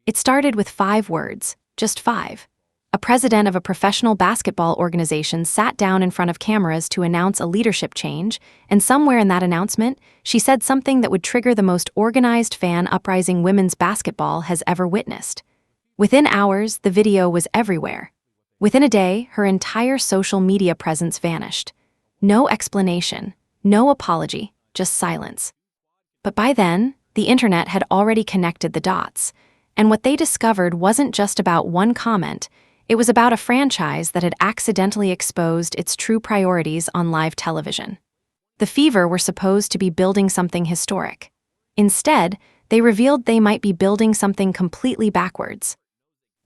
It started with 5 words, just 5. A president of a professional basketball organization sat down in front of cameras to announce a leadership change, and somewhere in that announcement, she said something that would trigger the most organized fan uprising women's basketball has ever witnessed. Within hours, the video was everywhere. Within a day, her entire social media presence vanished. No explanation, no apology, just silence. But by then, the internet had already connected the dots, and what they discovered wasn't just about one comment. It was about a franchise that had accidentally exposed its true priorities on live television. The Fever were supposed to be building something historic. Instead, they revealed they might be building something completely backwards.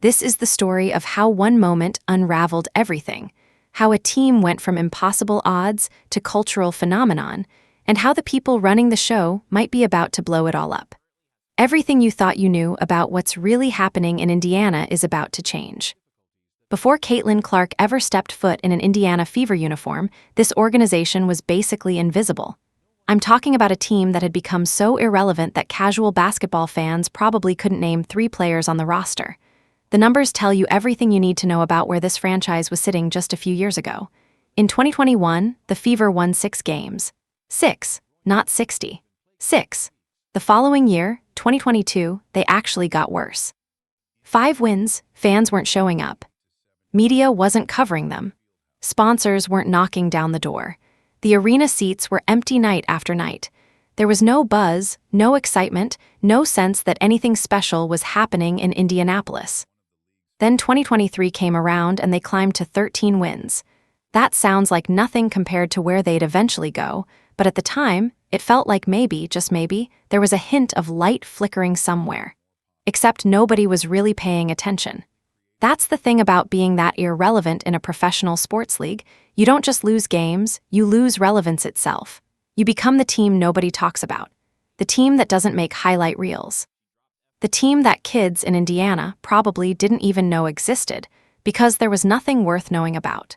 This is the story of how one moment unraveled everything, how a team went from impossible odds to cultural phenomenon, and how the people running the show might be about to blow it all up. Everything you thought you knew about what's really happening in Indiana is about to change. Before Caitlin Clark ever stepped foot in an Indiana Fever uniform, this organization was basically invisible. I'm talking about a team that had become so irrelevant that casual basketball fans probably couldn't name 3 players on the roster. The numbers tell you everything you need to know about where this franchise was sitting just a few years ago. In 2021, the Fever won 6 games. 6, not 60. 6. The following year, 2022, they actually got worse. 5 wins, fans weren't showing up. Media wasn't covering them. Sponsors weren't knocking down the door. The arena seats were empty night after night. There was no buzz, no excitement, no sense that anything special was happening in Indianapolis. Then 2023 came around and they climbed to 13 wins. That sounds like nothing compared to where they'd eventually go, but at the time, it felt like maybe, just maybe, there was a hint of light flickering somewhere. Except nobody was really paying attention. That's the thing about being that irrelevant in a professional sports league. You don't just lose games, you lose relevance itself. You become the team nobody talks about. The team that doesn't make highlight reels. The team that kids in Indiana probably didn't even know existed because there was nothing worth knowing about.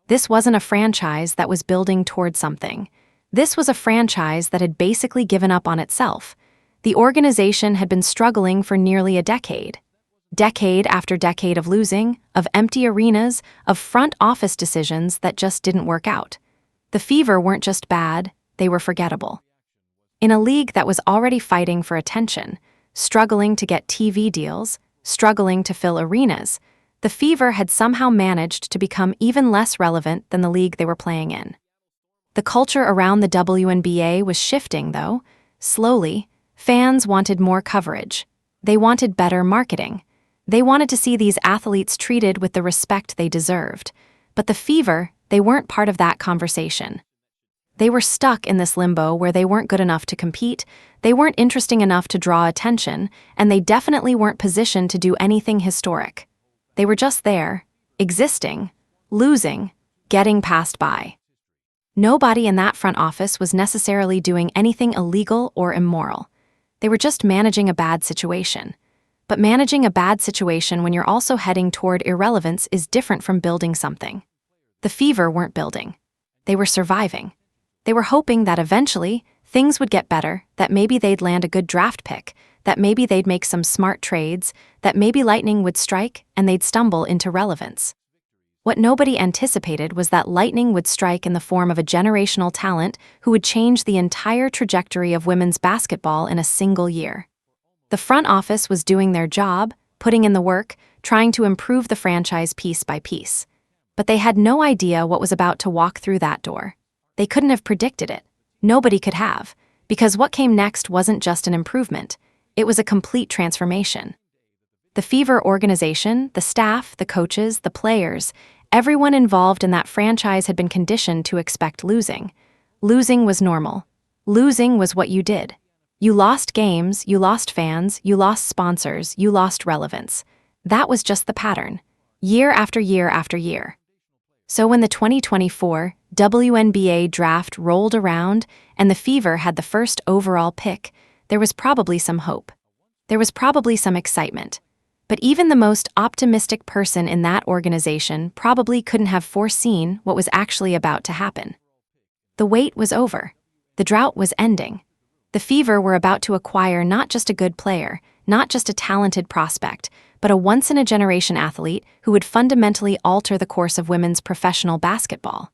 This wasn't a franchise that was building toward something. This was a franchise that had basically given up on itself. The organization had been struggling for nearly a decade. Decade after decade of losing, of empty arenas, of front office decisions that just didn't work out. The Fever weren't just bad, they were forgettable. In a league that was already fighting for attention, struggling to get TV deals, struggling to fill arenas, the Fever had somehow managed to become even less relevant than the league they were playing in. The culture around the WNBA was shifting, though. Slowly, fans wanted more coverage. They wanted better marketing. They wanted to see these athletes treated with the respect they deserved. But the Fever, they weren't part of that conversation. They were stuck in this limbo where they weren't good enough to compete, they weren't interesting enough to draw attention, and they definitely weren't positioned to do anything historic. They were just there, existing, losing, getting passed by. Nobody in that front office was necessarily doing anything illegal or immoral. They were just managing a bad situation. But managing a bad situation when you're also heading toward irrelevance is different from building something. The Fever weren't building. They were surviving. They were hoping that eventually, things would get better, that maybe they'd land a good draft pick, that maybe they'd make some smart trades, that maybe lightning would strike and they'd stumble into relevance. What nobody anticipated was that lightning would strike in the form of a generational talent who would change the entire trajectory of women's basketball in a single year. The front office was doing their job, putting in the work, trying to improve the franchise piece by piece. But they had no idea what was about to walk through that door. They couldn't have predicted it. Nobody could have, because what came next wasn't just an improvement, it was a complete transformation. The Fever organization, the staff, the coaches, the players, everyone involved in that franchise had been conditioned to expect losing. Losing was normal. Losing was what you did. You lost games, you lost fans, you lost sponsors, you lost relevance. That was just the pattern, year after year after year. So when the 2024 WNBA draft rolled around and the Fever had the first overall pick, there was probably some hope. There was probably some excitement. But even the most optimistic person in that organization probably couldn't have foreseen what was actually about to happen. The wait was over. The drought was ending. The Fever were about to acquire not just a good player, not just a talented prospect, but a once-in-a-generation athlete who would fundamentally alter the course of women's professional basketball.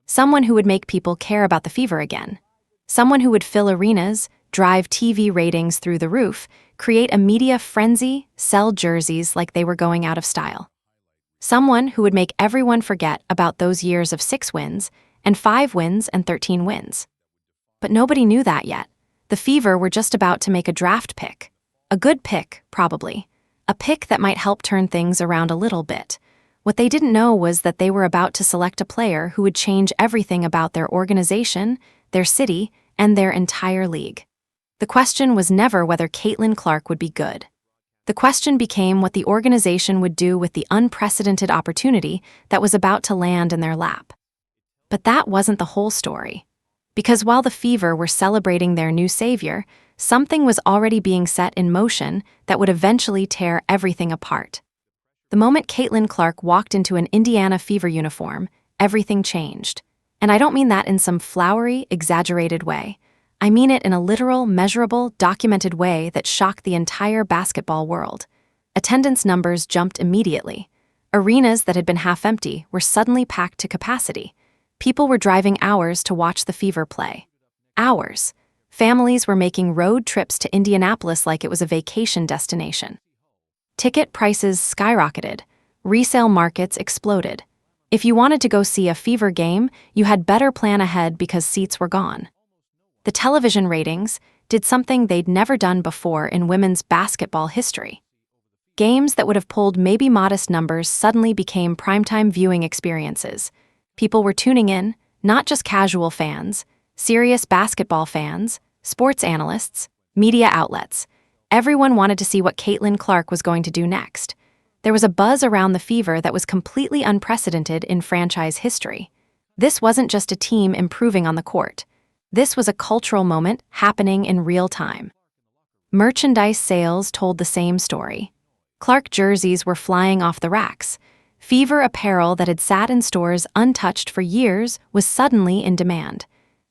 Someone who would make people care about the Fever again. Someone who would fill arenas, drive TV ratings through the roof, create a media frenzy, sell jerseys like they were going out of style. Someone who would make everyone forget about those years of 6 wins and 5 wins and 13 wins. But nobody knew that yet. The Fever were just about to make a draft pick. A good pick, probably. A pick that might help turn things around a little bit. What they didn't know was that they were about to select a player who would change everything about their organization, their city, and their entire league. The question was never whether Caitlin Clark would be good. The question became what the organization would do with the unprecedented opportunity that was about to land in their lap. But that wasn't the whole story. Because while the Fever were celebrating their new savior, something was already being set in motion that would eventually tear everything apart. The moment Caitlin Clark walked into an Indiana Fever uniform, everything changed. And I don't mean that in some flowery, exaggerated way. I mean it in a literal, measurable, documented way that shocked the entire basketball world. Attendance numbers jumped immediately. Arenas that had been half empty were suddenly packed to capacity. People were driving hours to watch the Fever play. Hours. Families were making road trips to Indianapolis like it was a vacation destination. Ticket prices skyrocketed. Resale markets exploded. If you wanted to go see a Fever game, you had better plan ahead because seats were gone. The television ratings did something they'd never done before in women's basketball history. Games that would have pulled maybe modest numbers suddenly became primetime viewing experiences. People were tuning in, not just casual fans, serious basketball fans, sports analysts, media outlets. Everyone wanted to see what Caitlin Clark was going to do next. There was a buzz around the Fever that was completely unprecedented in franchise history. This wasn't just a team improving on the court. This was a cultural moment happening in real time. Merchandise sales told the same story. Clark jerseys were flying off the racks. Fever apparel that had sat in stores untouched for years was suddenly in demand.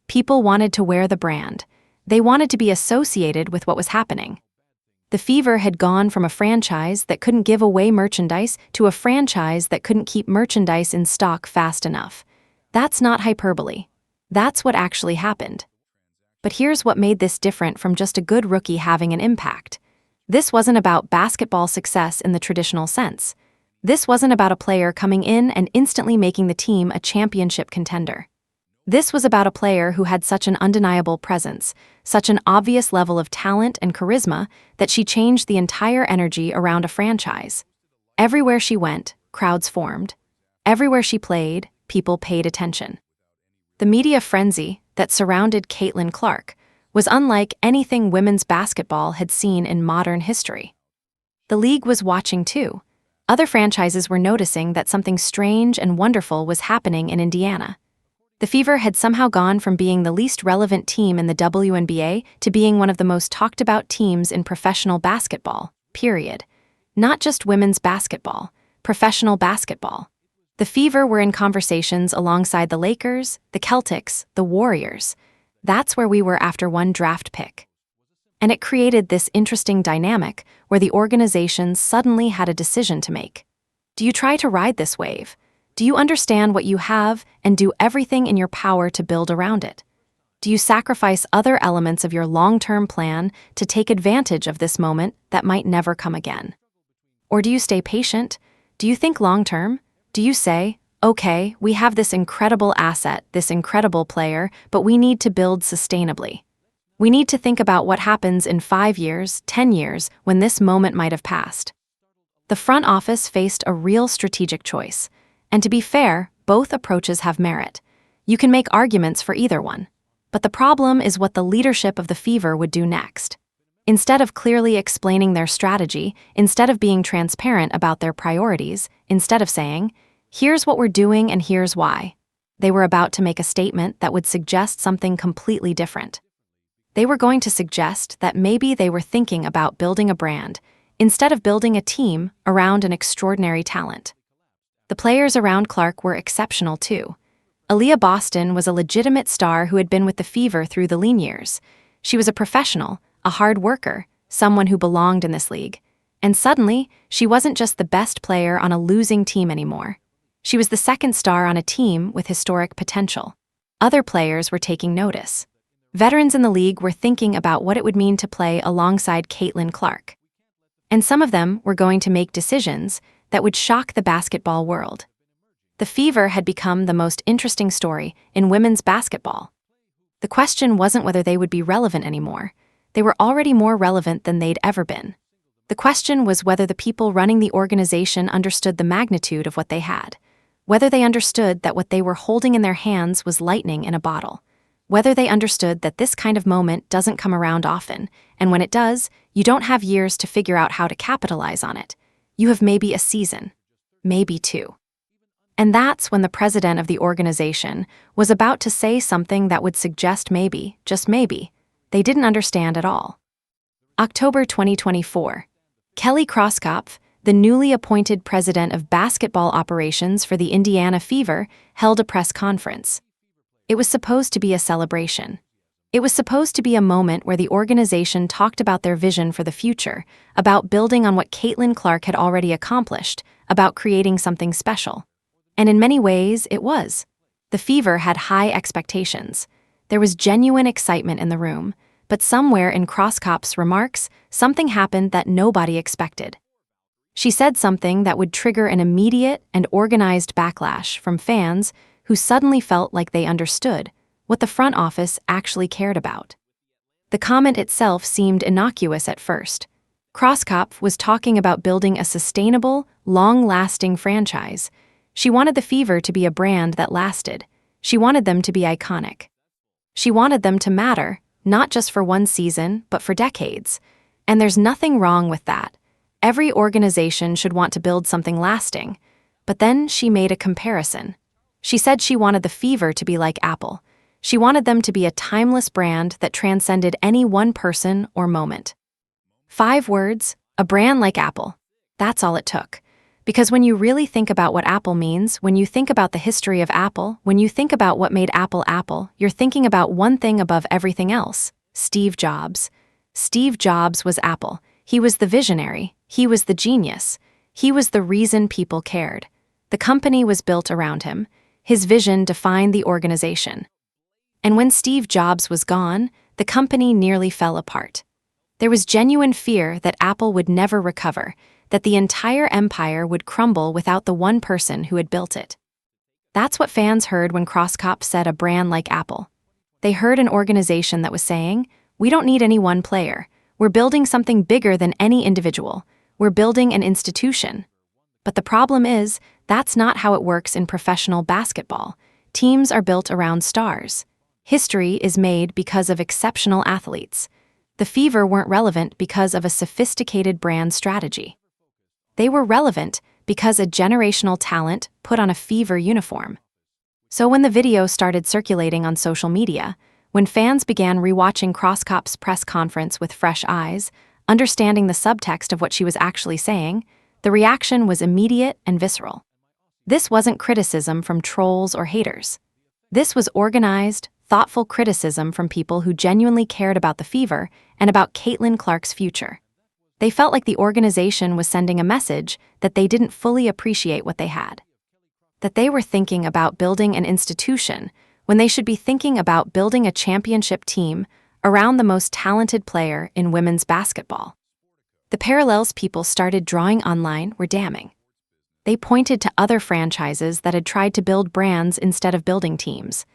People wanted to wear the brand. They wanted to be associated with what was happening. The Fever had gone from a franchise that couldn't give away merchandise to a franchise that couldn't keep merchandise in stock fast enough. That's not hyperbole. That's what actually happened. But here's what made this different from just a good rookie having an impact. This wasn't about basketball success in the traditional sense. This wasn't about a player coming in and instantly making the team a championship contender. This was about a player who had such an undeniable presence, such an obvious level of talent and charisma that she changed the entire energy around a franchise. Everywhere she went, crowds formed. Everywhere she played, people paid attention. The media frenzy that surrounded Caitlin Clark was unlike anything women's basketball had seen in modern history. The league was watching too. Other franchises were noticing that something strange and wonderful was happening in Indiana. The Fever had somehow gone from being the least relevant team in the WNBA to being one of the most talked about teams in professional basketball, period. Not just women's basketball, professional basketball. The Fever were in conversations alongside the Lakers, the Celtics, the Warriors. That's where we were after one draft pick. And it created this interesting dynamic where the organizations suddenly had a decision to make. Do you try to ride this wave? Do you understand what you have and do everything in your power to build around it? Do you sacrifice other elements of your long-term plan to take advantage of this moment that might never come again? Or do you stay patient? Do you think long-term? Do you say, okay, we have this incredible asset, this incredible player, but we need to build sustainably. We need to think about what happens in 5 years, 10 years, when this moment might have passed. The front office faced a real strategic choice. And to be fair, both approaches have merit. You can make arguments for either one. But the problem is what the leadership of the Fever would do next. Instead of clearly explaining their strategy, instead of being transparent about their priorities, instead of saying, here's what we're doing and here's why, they were about to make a statement that would suggest something completely different. They were going to suggest that maybe they were thinking about building a brand, instead of building a team around an extraordinary talent. The players around Clark were exceptional too. Aaliyah Boston was a legitimate star who had been with the Fever through the lean years. She was a professional, a hard worker, someone who belonged in this league. And suddenly, she wasn't just the best player on a losing team anymore. She was the second star on a team with historic potential. Other players were taking notice. Veterans in the league were thinking about what it would mean to play alongside Caitlin Clark. And some of them were going to make decisions that would shock the basketball world. The Fever had become the most interesting story in women's basketball. The question wasn't whether they would be relevant anymore. They were already more relevant than they'd ever been. The question was whether the people running the organization understood the magnitude of what they had, whether they understood that what they were holding in their hands was lightning in a bottle, whether they understood that this kind of moment doesn't come around often, and when it does, you don't have years to figure out how to capitalize on it. You have maybe a season, maybe two. And that's when the president of the organization was about to say something that would suggest maybe, just maybe, they didn't understand at all. October 2024. Kelly Crosskopf, the newly appointed president of basketball operations for the Indiana Fever, held a press conference. It was supposed to be a celebration. It was supposed to be a moment where the organization talked about their vision for the future, about building on what Caitlin Clark had already accomplished, about creating something special. And in many ways, it was. The Fever had high expectations. There was genuine excitement in the room, but somewhere in Crosskopf's remarks, something happened that nobody expected. She said something that would trigger an immediate and organized backlash from fans who suddenly felt like they understood what the front office actually cared about. The comment itself seemed innocuous at first. Crosskopf was talking about building a sustainable, long-lasting franchise. She wanted the Fever to be a brand that lasted. She wanted them to be iconic. She wanted them to matter, not just for one season, but for decades. And there's nothing wrong with that. Every organization should want to build something lasting. But then she made a comparison. She said she wanted the Fever to be like Apple. She wanted them to be a timeless brand that transcended any one person or moment. 5 words, a brand like Apple. That's all it took. Because when you really think about what Apple means, when you think about the history of Apple, when you think about what made Apple Apple, you're thinking about one thing above everything else: Steve Jobs. Steve Jobs was Apple. He was the visionary. He was the genius. He was the reason people cared. The company was built around him. His vision defined the organization. And when Steve Jobs was gone, the company nearly fell apart. There was genuine fear that Apple would never recover, that the entire empire would crumble without the one person who had built it. That's what fans heard when Crosskopf said a brand like Apple. They heard an organization that was saying, "We don't need any one player. We're building something bigger than any individual. We're building an institution." But the problem is, that's not how it works in professional basketball. Teams are built around stars. History is made because of exceptional athletes. The Fever weren't relevant because of a sophisticated brand strategy. They were relevant because a generational talent put on a Fever uniform. So when the video started circulating on social media, when fans began rewatching Crosskopf's press conference with fresh eyes, understanding the subtext of what she was actually saying, the reaction was immediate and visceral. This wasn't criticism from trolls or haters. This was organized, thoughtful criticism from people who genuinely cared about the Fever and about Caitlin Clark's future. They felt like the organization was sending a message that they didn't fully appreciate what they had. That they were thinking about building an institution when they should be thinking about building a championship team around the most talented player in women's basketball. The parallels people started drawing online were damning. They pointed to other franchises that had tried to build brands instead of building teams.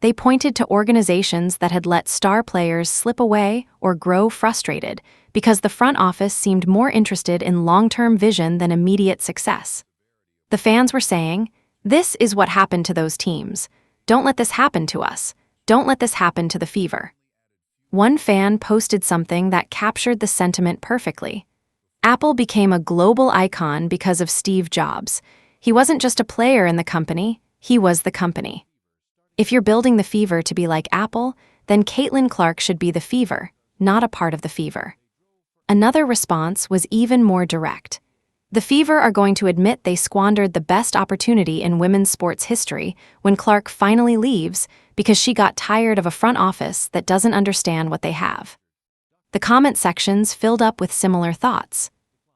They pointed to organizations that had let star players slip away or grow frustrated because the front office seemed more interested in long-term vision than immediate success. The fans were saying, "This is what happened to those teams. Don't let this happen to us. Don't let this happen to the Fever." One fan posted something that captured the sentiment perfectly. Apple became a global icon because of Steve Jobs. He wasn't just a player in the company, he was the company. If you're building the Fever to be like Apple, then Caitlin Clark should be the Fever, not a part of the Fever. Another response was even more direct. The Fever are going to admit they squandered the best opportunity in women's sports history when Clark finally leaves because she got tired of a front office that doesn't understand what they have. The comment sections filled up with similar thoughts.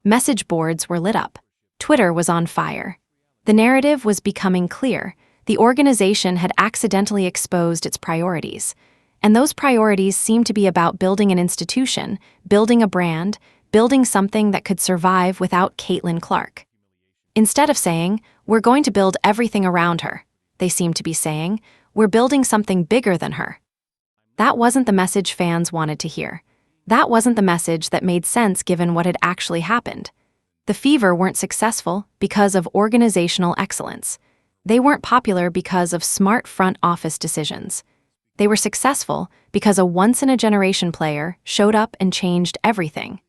Message boards were lit up. Twitter was on fire. The narrative was becoming clear. The organization had accidentally exposed its priorities. And those priorities seemed to be about building an institution, building a brand, building something that could survive without Caitlin Clark. Instead of saying, "We're going to build everything around her," they seemed to be saying, "We're building something bigger than her." That wasn't the message fans wanted to hear. That wasn't the message that made sense given what had actually happened. The Fever weren't successful because of organizational excellence. They weren't popular because of smart front office decisions. They were successful because a once-in-a-generation player showed up and changed everything.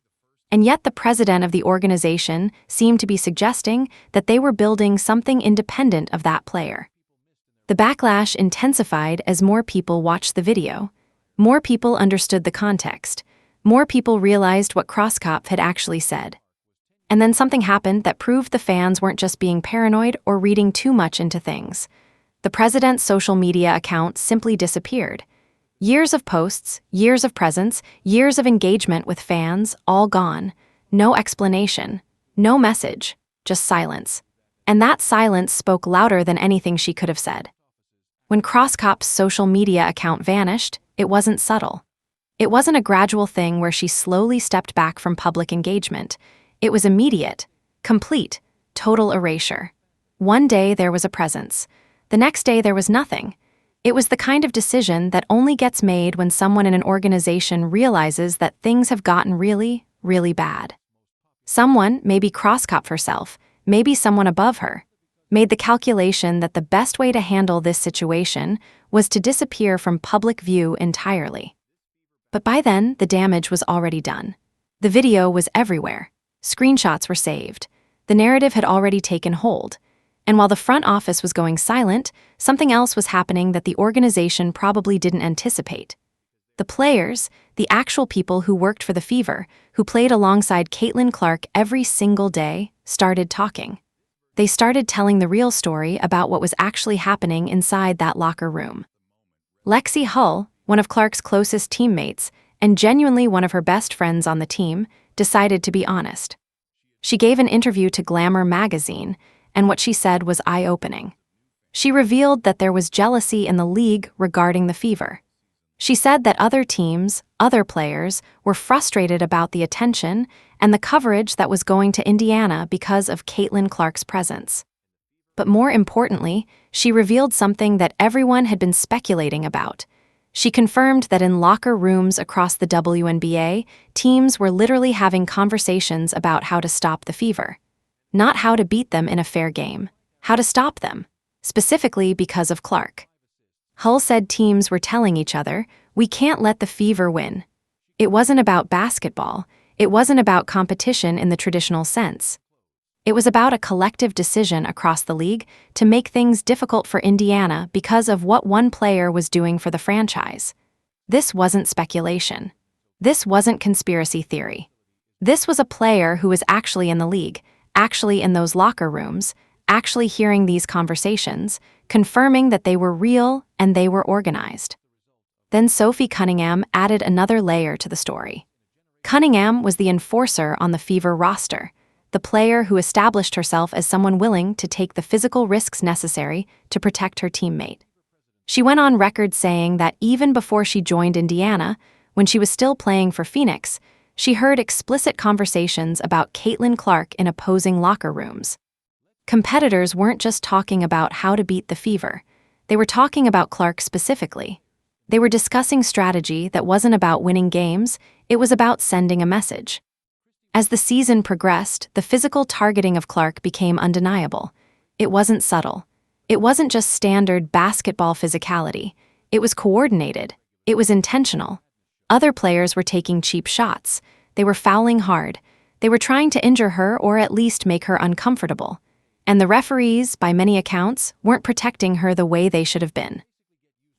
And yet the president of the organization seemed to be suggesting that they were building something independent of that player. The backlash intensified as more people watched the video. More people understood the context. More people realized what Crosskopf had actually said. And then something happened that proved the fans weren't just being paranoid or reading too much into things. The president's social media account simply disappeared. Years of posts, years of presence, years of engagement with fans, all gone. No explanation, no message, just silence. And that silence spoke louder than anything she could have said. When Crosskopf's social media account vanished, it wasn't subtle. It wasn't a gradual thing where she slowly stepped back from public engagement. It was immediate, complete, total erasure. One day there was a presence. The next day there was nothing. It was the kind of decision that only gets made when someone in an organization realizes that things have gotten really, really bad. Someone, maybe Crosskopf herself, maybe someone above her, made the calculation that the best way to handle this situation was to disappear from public view entirely. But by then, the damage was already done. The video was everywhere. Screenshots were saved. The narrative had already taken hold. And while the front office was going silent, something else was happening that the organization probably didn't anticipate. The players, the actual people who worked for the Fever, who played alongside Caitlin Clark every single day, started talking. They started telling the real story about what was actually happening inside that locker room. Lexi Hull, one of Clark's closest teammates, and genuinely one of her best friends on the team, decided to be honest. She gave an interview to Glamour magazine, and what she said was eye-opening. She revealed that there was jealousy in the league regarding the Fever. She said that other teams, other players, were frustrated about the attention and the coverage that was going to Indiana because of Caitlin Clark's presence. But more importantly, she revealed something that everyone had been speculating about. She confirmed that in locker rooms across the WNBA, teams were literally having conversations about how to stop the Fever. Not how to beat them in a fair game, how to stop them, specifically because of Clark. Hull said teams were telling each other, "We can't let the Fever win." It wasn't about basketball. It wasn't about competition in the traditional sense. It was about a collective decision across the league to make things difficult for Indiana because of what one player was doing for the franchise. This wasn't speculation. This wasn't conspiracy theory. This was a player who was actually in the league, actually in those locker rooms, actually hearing these conversations, confirming that they were real and they were organized. Then Sophie Cunningham added another layer to the story. Cunningham was the enforcer on the Fever roster, the player who established herself as someone willing to take the physical risks necessary to protect her teammate. She went on record saying that even before she joined Indiana, when she was still playing for Phoenix, she heard explicit conversations about Caitlin Clark in opposing locker rooms. Competitors weren't just talking about how to beat the Fever. They were talking about Clark specifically. They were discussing strategy that wasn't about winning games, it was about sending a message. As the season progressed, the physical targeting of Clark became undeniable. It wasn't subtle. It wasn't just standard basketball physicality. It was coordinated. It was intentional. Other players were taking cheap shots. They were fouling hard. They were trying to injure her or at least make her uncomfortable. And the referees, by many accounts, weren't protecting her the way they should have been.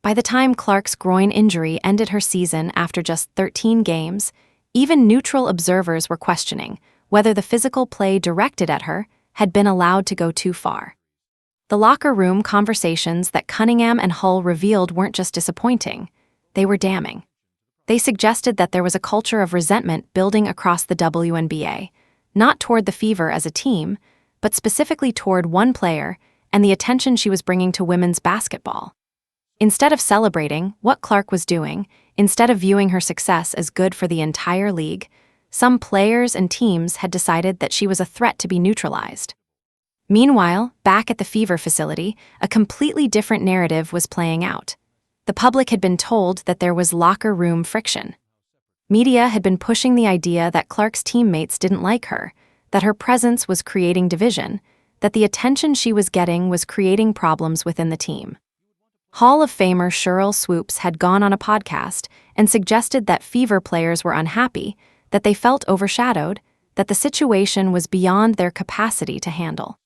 By the time Clark's groin injury ended her season after just 13 games, even neutral observers were questioning whether the physical play directed at her had been allowed to go too far. The locker room conversations that Cunningham and Hull revealed weren't just disappointing, they were damning. They suggested that there was a culture of resentment building across the WNBA, not toward the Fever as a team, but specifically toward one player and the attention she was bringing to women's basketball. Instead of celebrating what Clark was doing, instead of viewing her success as good for the entire league, some players and teams had decided that she was a threat to be neutralized. Meanwhile, back at the Fever facility, a completely different narrative was playing out. The public had been told that there was locker room friction. Media had been pushing the idea that Clark's teammates didn't like her, that her presence was creating division, that the attention she was getting was creating problems within the team. Hall of Famer Sheryl Swoopes had gone on a podcast and suggested that Fever players were unhappy, that they felt overshadowed, that the situation was beyond their capacity to handle.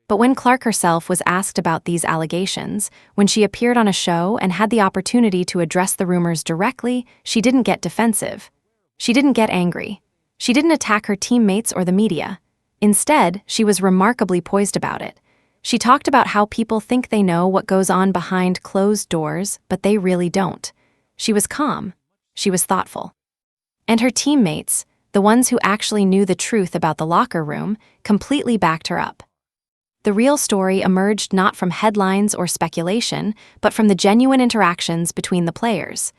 But when Clark herself was asked about these allegations, when she appeared on a show and had the opportunity to address the rumors directly, she didn't get defensive. She didn't get angry. She didn't attack her teammates or the media. Instead, she was remarkably poised about it. She talked about how people think they know what goes on behind closed doors, but they really don't. She was calm. She was thoughtful. And her teammates, the ones who actually knew the truth about the locker room, completely backed her up. The real story emerged not from headlines or speculation, but from the genuine interactions between the players.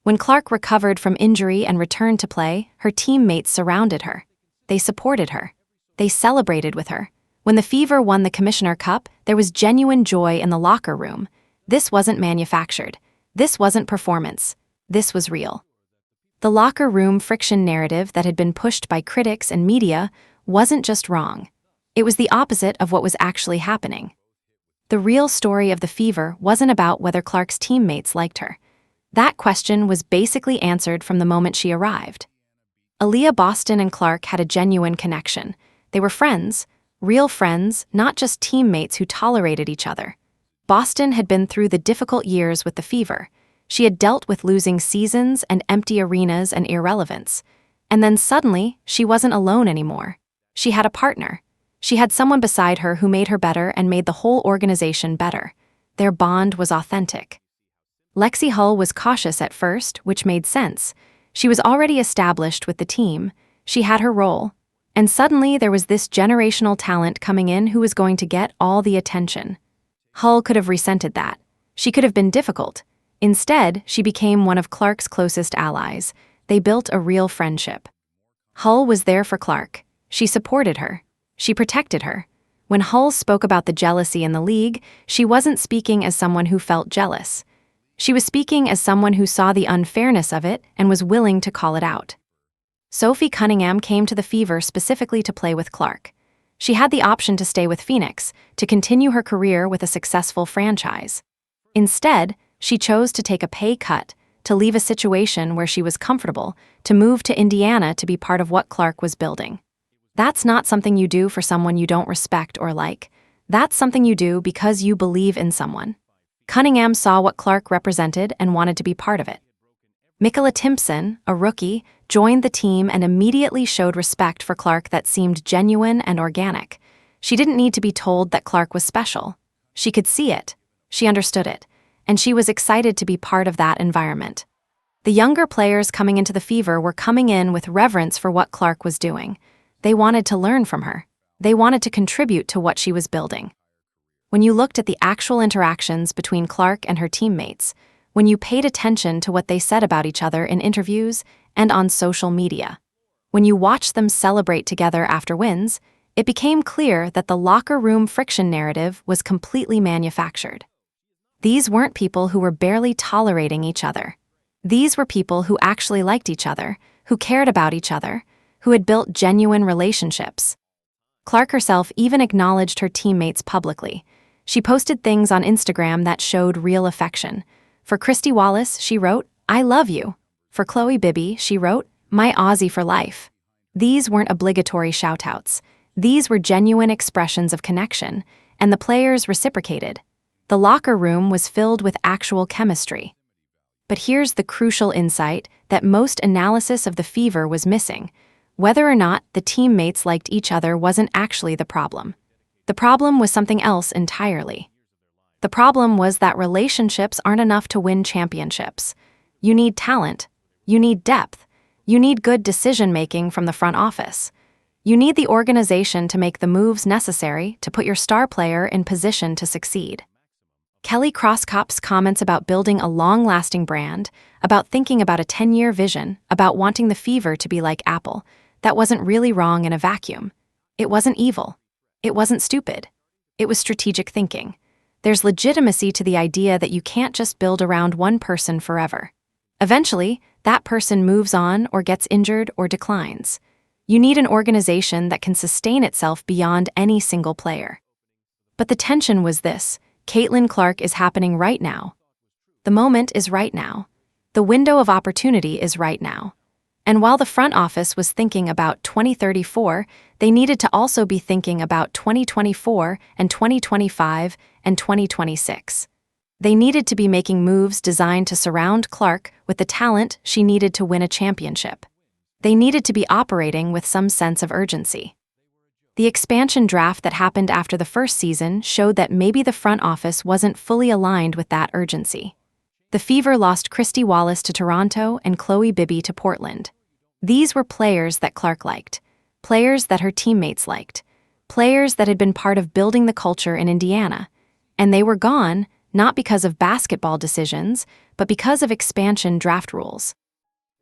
When Clark recovered from injury and returned to play, her teammates surrounded her. They supported her. They celebrated with her. When the Fever won the Commissioner Cup, there was genuine joy in the locker room. This wasn't manufactured. This wasn't performance. This was real. The locker room friction narrative that had been pushed by critics and media wasn't just wrong. It was the opposite of what was actually happening. The real story of the Fever wasn't about whether Clark's teammates liked her. That question was basically answered from the moment she arrived. Aaliyah Boston and Clark had a genuine connection. They were friends, real friends, not just teammates who tolerated each other. Boston had been through the difficult years with the Fever. She had dealt with losing seasons and empty arenas and irrelevance. And then suddenly, she wasn't alone anymore. She had a partner. She had someone beside her who made her better and made the whole organization better. Their bond was authentic. Lexi Hull was cautious at first, which made sense. She was already established with the team. She had her role. And suddenly there was this generational talent coming in who was going to get all the attention. Hull could have resented that. She could have been difficult. Instead, she became one of Clark's closest allies. They built a real friendship. Hull was there for Clark. She supported her. She protected her. When Hull spoke about the jealousy in the league, she wasn't speaking as someone who felt jealous. She was speaking as someone who saw the unfairness of it and was willing to call it out. Sophie Cunningham came to the Fever specifically to play with Clark. She had the option to stay with Phoenix, to continue her career with a successful franchise. Instead, she chose to take a pay cut, to leave a situation where she was comfortable, to move to Indiana to be part of what Clark was building. That's not something you do for someone you don't respect or like. That's something you do because you believe in someone. Cunningham saw what Clark represented and wanted to be part of it. Mikaela Timpson, a rookie, joined the team and immediately showed respect for Clark that seemed genuine and organic. She didn't need to be told that Clark was special. She could see it. She understood it. And she was excited to be part of that environment. The younger players coming into the Fever were coming in with reverence for what Clark was doing. They wanted to learn from her. They wanted to contribute to what she was building. When you looked at the actual interactions between Clark and her teammates, when you paid attention to what they said about each other in interviews and on social media, when you watched them celebrate together after wins, it became clear that the locker room friction narrative was completely manufactured. These weren't people who were barely tolerating each other. These were people who actually liked each other, who cared about each other, who had built genuine relationships. Clark herself even acknowledged her teammates publicly. She posted things on Instagram that showed real affection. For Christy Wallace, she wrote, "I love you." For Chloe Bibby, she wrote, "My Aussie for life." These weren't obligatory shoutouts. These were genuine expressions of connection, and the players reciprocated. The locker room was filled with actual chemistry. But here's the crucial insight that most analysis of the Fever was missing. Whether or not the teammates liked each other wasn't actually the problem. The problem was something else entirely. The problem was that relationships aren't enough to win championships. You need talent, You need depth. You need good decision-making from the front office. You need the organization to make the moves necessary to put your star player in position to succeed. Kelly Crosskop's comments about building a long-lasting brand, about thinking about a 10-year vision, about wanting the Fever to be like Apple, that wasn't really wrong in a vacuum. It wasn't evil. It wasn't stupid. It was strategic thinking. There's legitimacy to the idea that you can't just build around one person forever. Eventually, that person moves on or gets injured or declines. You need an organization that can sustain itself beyond any single player. But the tension was this: Caitlin Clark is happening right now. The moment is right now. The window of opportunity is right now. And while the front office was thinking about 2034, they needed to also be thinking about 2024 and 2025 and 2026. They needed to be making moves designed to surround Clark with the talent she needed to win a championship. They needed to be operating with some sense of urgency. The expansion draft that happened after the first season showed that maybe the front office wasn't fully aligned with that urgency. The Fever lost Christy Wallace to Toronto and Chloe Bibby to Portland. These were players that Clark liked, players that her teammates liked, players that had been part of building the culture in Indiana. And they were gone, not because of basketball decisions, but because of expansion draft rules.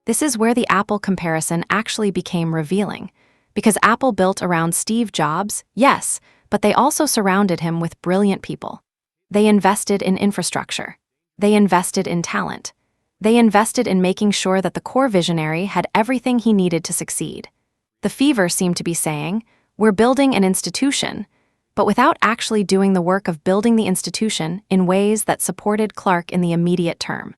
This is where the Apple comparison actually became revealing. Because Apple built around Steve Jobs, yes, but they also surrounded him with brilliant people. They invested in infrastructure. They invested in talent. They invested in making sure that the core visionary had everything he needed to succeed. The Fever seemed to be saying, we're building an institution, but without actually doing the work of building the institution in ways that supported Clark in the immediate term.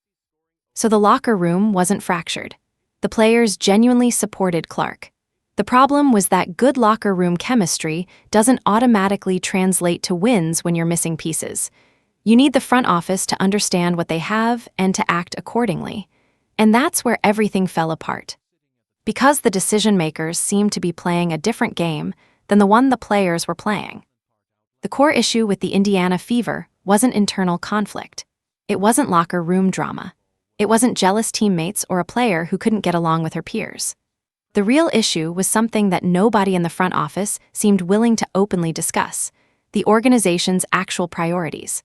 So the locker room wasn't fractured. The players genuinely supported Clark. The problem was that good locker room chemistry doesn't automatically translate to wins when you're missing pieces. You need the front office to understand what they have and to act accordingly. And that's where everything fell apart. Because the decision-makers seemed to be playing a different game than the one the players were playing. The core issue with the Indiana Fever wasn't internal conflict. It wasn't locker room drama. It wasn't jealous teammates or a player who couldn't get along with her peers. The real issue was something that nobody in the front office seemed willing to openly discuss: the organization's actual priorities.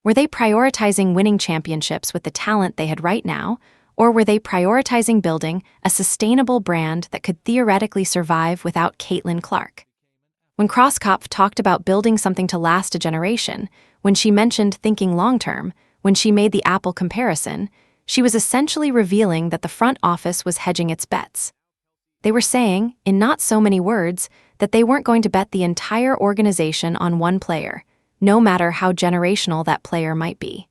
Were they prioritizing winning championships with the talent they had right now, or were they prioritizing building a sustainable brand that could theoretically survive without Caitlin Clark? When Crosskopf talked about building something to last a generation, when she mentioned thinking long-term, when she made the Apple comparison, she was essentially revealing that the front office was hedging its bets. They were saying, in not so many words, that they weren't going to bet the entire organization on one player, no matter how generational that player might be.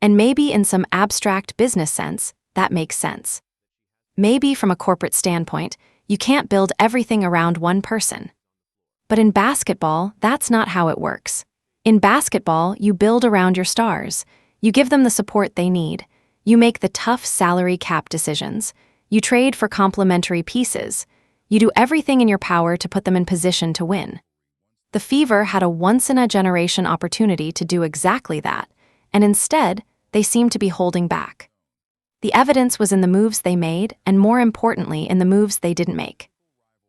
And maybe in some abstract business sense, that makes sense. Maybe from a corporate standpoint, you can't build everything around one person. But in basketball, that's not how it works. In basketball, you build around your stars. You give them the support they need. You make the tough salary cap decisions. You trade for complementary pieces. You do everything in your power to put them in position to win. The Fever had a once-in-a-generation opportunity to do exactly that, and instead, they seemed to be holding back. The evidence was in the moves they made, and more importantly, in the moves they didn't make.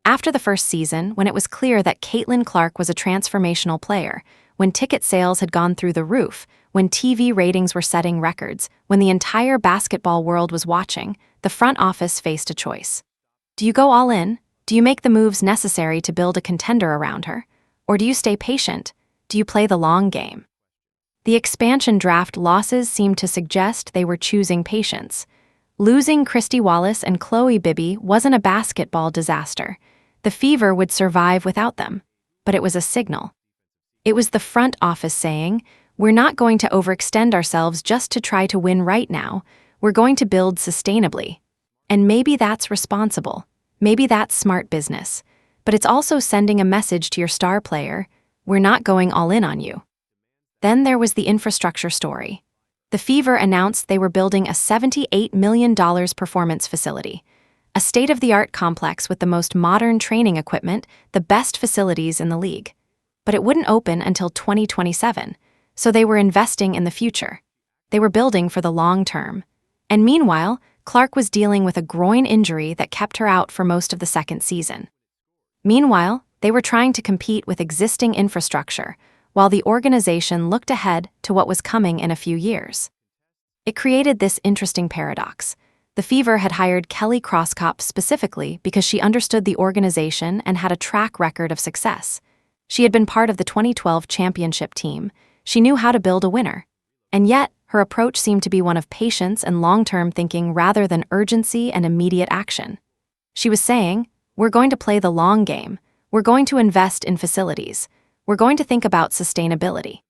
After the first season, when it was clear that Caitlin Clark was a transformational player, when ticket sales had gone through the roof, when TV ratings were setting records, when the entire basketball world was watching, the front office faced a choice. Do you go all in? Do you make the moves necessary to build a contender around her? Or do you stay patient? Do you play the long game? The expansion draft losses seemed to suggest they were choosing patience. Losing Christy Wallace and Chloe Bibby wasn't a basketball disaster. The Fever would survive without them. But it was a signal. It was the front office saying, we're not going to overextend ourselves just to try to win right now. We're going to build sustainably. And maybe that's responsible. Maybe that's smart business. But it's also sending a message to your star player, we're not going all in on you. Then there was the infrastructure story. The Fever announced they were building a $78 million performance facility, a state-of-the-art complex with the most modern training equipment, the best facilities in the league. But it wouldn't open until 2027, so they were investing in the future. They were building for the long term. And meanwhile, Clark was dealing with a groin injury that kept her out for most of the second season. Meanwhile, they were trying to compete with existing infrastructure, while the organization looked ahead to what was coming in a few years. It created this interesting paradox. The Fever had hired Kelly Crosskop specifically because she understood the organization and had a track record of success. She had been part of the 2012 championship team. She knew how to build a winner. And yet, her approach seemed to be one of patience and long-term thinking rather than urgency and immediate action. She was saying, "We're going to play the long game. We're going to invest in facilities. We're going to think about sustainability."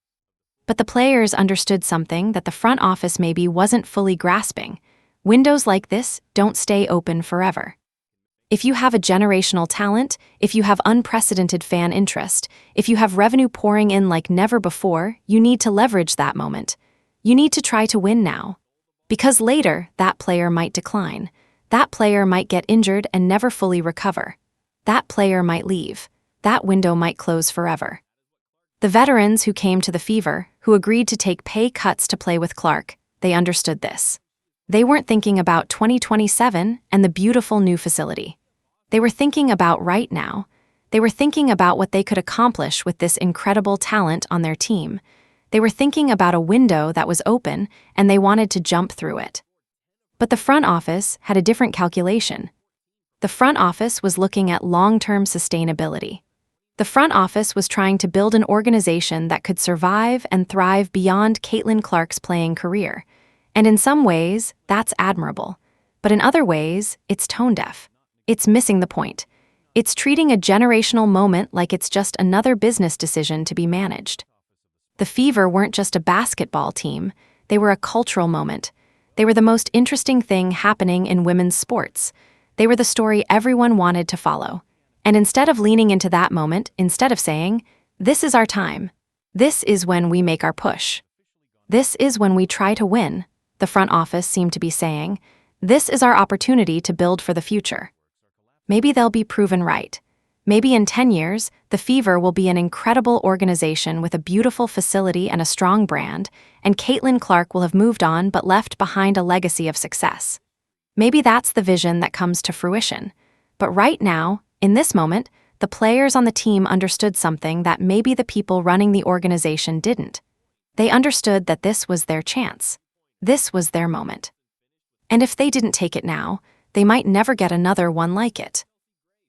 But the players understood something that the front office maybe wasn't fully grasping. Windows like this don't stay open forever. If you have a generational talent, if you have unprecedented fan interest, if you have revenue pouring in like never before, you need to leverage that moment. You need to try to win now. Because later, that player might decline. That player might get injured and never fully recover. That player might leave. That window might close forever. The veterans who came to the Fever, who agreed to take pay cuts to play with Clark, they understood this. They weren't thinking about 2027 and the beautiful new facility. They were thinking about right now. They were thinking about what they could accomplish with this incredible talent on their team. They were thinking about a window that was open, and they wanted to jump through it. But the front office had a different calculation. The front office was looking at long-term sustainability. The front office was trying to build an organization that could survive and thrive beyond Caitlin Clark's playing career. And in some ways, that's admirable. But in other ways, it's tone-deaf. It's missing the point. It's treating a generational moment like it's just another business decision to be managed. The Fever weren't just a basketball team, they were a cultural moment. They were the most interesting thing happening in women's sports. They were the story everyone wanted to follow. And instead of leaning into that moment, instead of saying, "This is our time. This is when we make our push. This is when we try to win," the front office seemed to be saying, "This is our opportunity to build for the future." Maybe they'll be proven right. Maybe in 10 years, the Fever will be an incredible organization with a beautiful facility and a strong brand, and Caitlin Clark will have moved on but left behind a legacy of success. Maybe that's the vision that comes to fruition. But right now, in this moment, the players on the team understood something that maybe the people running the organization didn't. They understood that this was their chance. This was their moment. And if they didn't take it now, they might never get another one like it.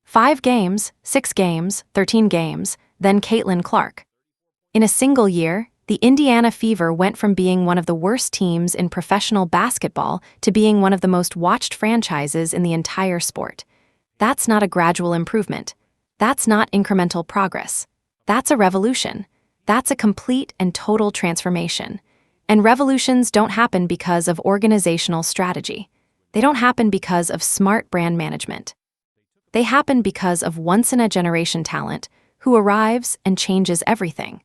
5 games, 6 games, 13 games, then Caitlin Clark. In a single year, the Indiana Fever went from being one of the worst teams in professional basketball to being one of the most watched franchises in the entire sport. That's not a gradual improvement. That's not incremental progress. That's a revolution. That's a complete and total transformation. And revolutions don't happen because of organizational strategy. They don't happen because of smart brand management. They happen because of once-in-a-generation talent who arrives and changes everything.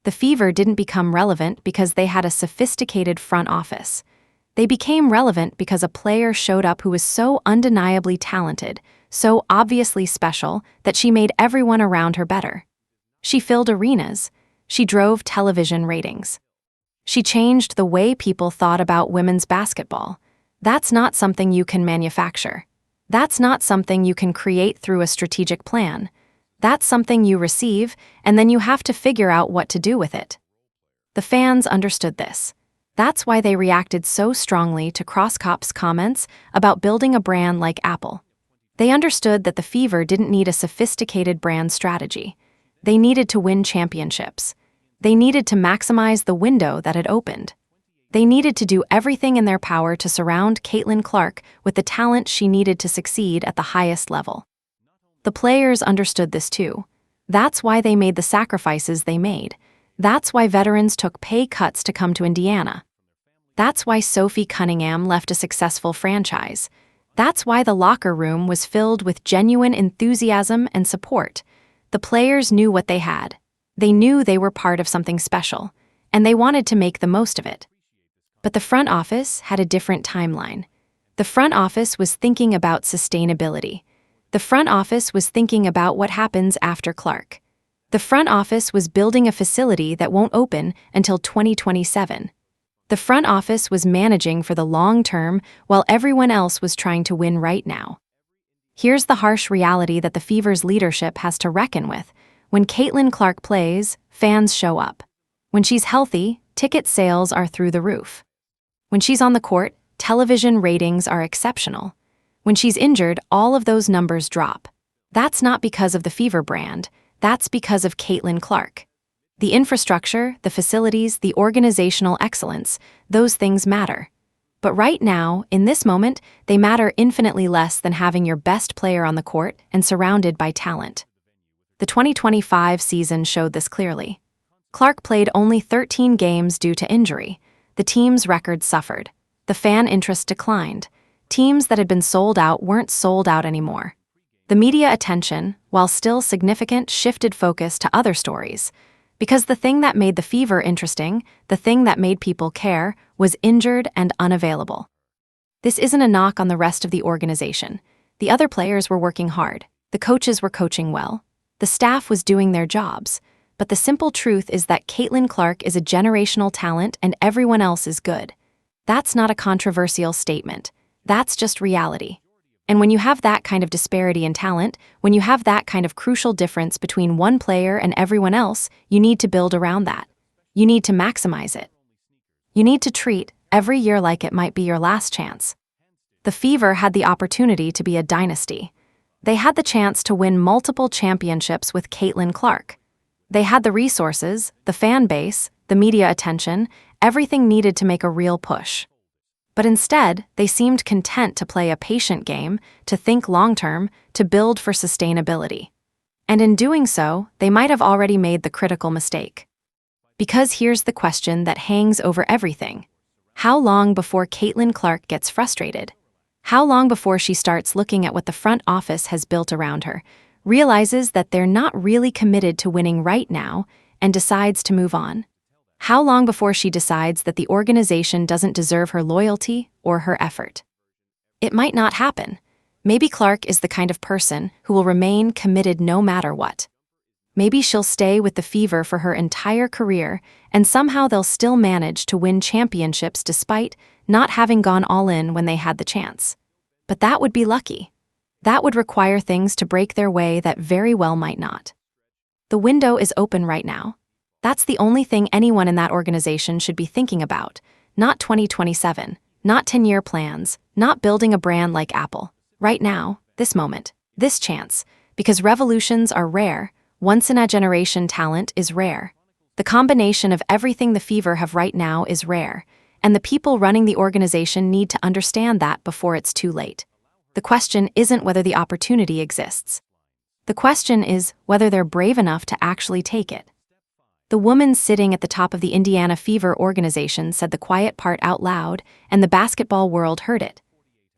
The Fever didn't become relevant because they had a sophisticated front office. They became relevant because a player showed up who was so undeniably talented, so obviously special, that she made everyone around her better. She filled arenas. She drove television ratings. She changed the way people thought about women's basketball. That's not something you can manufacture. That's not something you can create through a strategic plan. That's something you receive, and then you have to figure out what to do with it. The fans understood this. That's why they reacted so strongly to Crosskop's comments about building a brand like Apple. They understood that the Fever didn't need a sophisticated brand strategy. They needed to win championships. They needed to maximize the window that had opened. They needed to do everything in their power to surround Caitlin Clark with the talent she needed to succeed at the highest level. The players understood this too. That's why they made the sacrifices they made. That's why veterans took pay cuts to come to Indiana. That's why Sophie Cunningham left a successful franchise. That's why the locker room was filled with genuine enthusiasm and support. The players knew what they had. They knew they were part of something special, and they wanted to make the most of it. But the front office had a different timeline. The front office was thinking about sustainability. The front office was thinking about what happens after Clark. The front office was building a facility that won't open until 2027. The front office was managing for the long term while everyone else was trying to win right now. Here's the harsh reality that the Fever's leadership has to reckon with. When Caitlin Clark plays, fans show up. When she's healthy, ticket sales are through the roof. When she's on the court, television ratings are exceptional. When she's injured, all of those numbers drop. That's not because of the Fever brand, that's because of Caitlin Clark. The infrastructure, the facilities, the organizational excellence, those things matter. But right now, in this moment, they matter infinitely less than having your best player on the court and surrounded by talent. The 2025 season showed this clearly. Clark played only 13 games due to injury. The team's record suffered. The fan interest declined. Teams that had been sold out weren't sold out anymore. The media attention, while still significant, shifted focus to other stories. Because the thing that made the Fever interesting, the thing that made people care, was injured and unavailable. This isn't a knock on the rest of the organization. The other players were working hard. The coaches were coaching well. The staff was doing their jobs. But the simple truth is that Caitlin Clark is a generational talent and everyone else is good. That's not a controversial statement. That's just reality. And when you have that kind of disparity in talent, when you have that kind of crucial difference between one player and everyone else, you need to build around that. You need to maximize it. You need to treat every year like it might be your last chance. The Fever had the opportunity to be a dynasty. They had the chance to win multiple championships with Caitlin Clark. They had the resources, the fan base, the media attention, everything needed to make a real push. But instead, they seemed content to play a patient game, to think long-term, to build for sustainability. And in doing so, they might have already made the critical mistake. Because here's the question that hangs over everything. How long before Caitlin Clark gets frustrated? How long before she starts looking at what the front office has built around her, realizes that they're not really committed to winning right now, and decides to move on? How long before she decides that the organization doesn't deserve her loyalty or her effort? It might not happen. Maybe Clark is the kind of person who will remain committed no matter what. Maybe she'll stay with the Fever for her entire career, and somehow they'll still manage to win championships despite not having gone all in when they had the chance. But that would be lucky. That would require things to break their way that very well might not. The window is open right now. That's the only thing anyone in that organization should be thinking about, not 2027, not 10-year plans, not building a brand like Apple. Right now, this moment, this chance, because revolutions are rare, once-in-a-generation talent is rare. The combination of everything the Fever have right now is rare, and the people running the organization need to understand that before it's too late. The question isn't whether the opportunity exists. The question is whether they're brave enough to actually take it. The woman sitting at the top of the Indiana Fever organization said the quiet part out loud, and the basketball world heard it.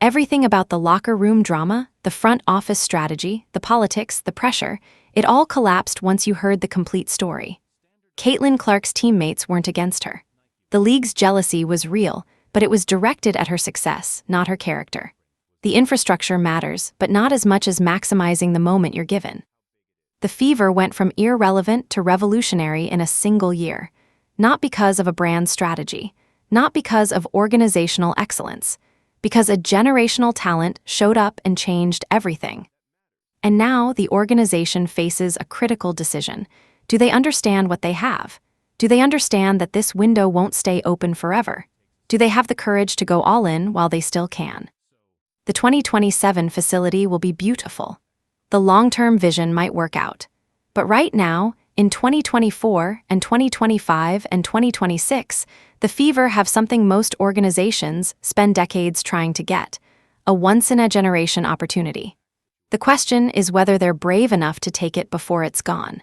Everything about the locker room drama, the front office strategy, the politics, the pressure, it all collapsed once you heard the complete story. Caitlin Clark's teammates weren't against her. The league's jealousy was real, but it was directed at her success, not her character. The infrastructure matters, but not as much as maximizing the moment you're given. The Fever went from irrelevant to revolutionary in a single year, not because of a brand strategy, not because of organizational excellence, because a generational talent showed up and changed everything. And now the organization faces a critical decision. Do they understand what they have? Do they understand that this window won't stay open forever? Do they have the courage to go all in while they still can? The 2027 facility will be beautiful. The long-term vision might work out. But right now, in 2024 and 2025 and 2026, the Fever have something most organizations spend decades trying to get, a once-in-a-generation opportunity. The question is whether they're brave enough to take it before it's gone.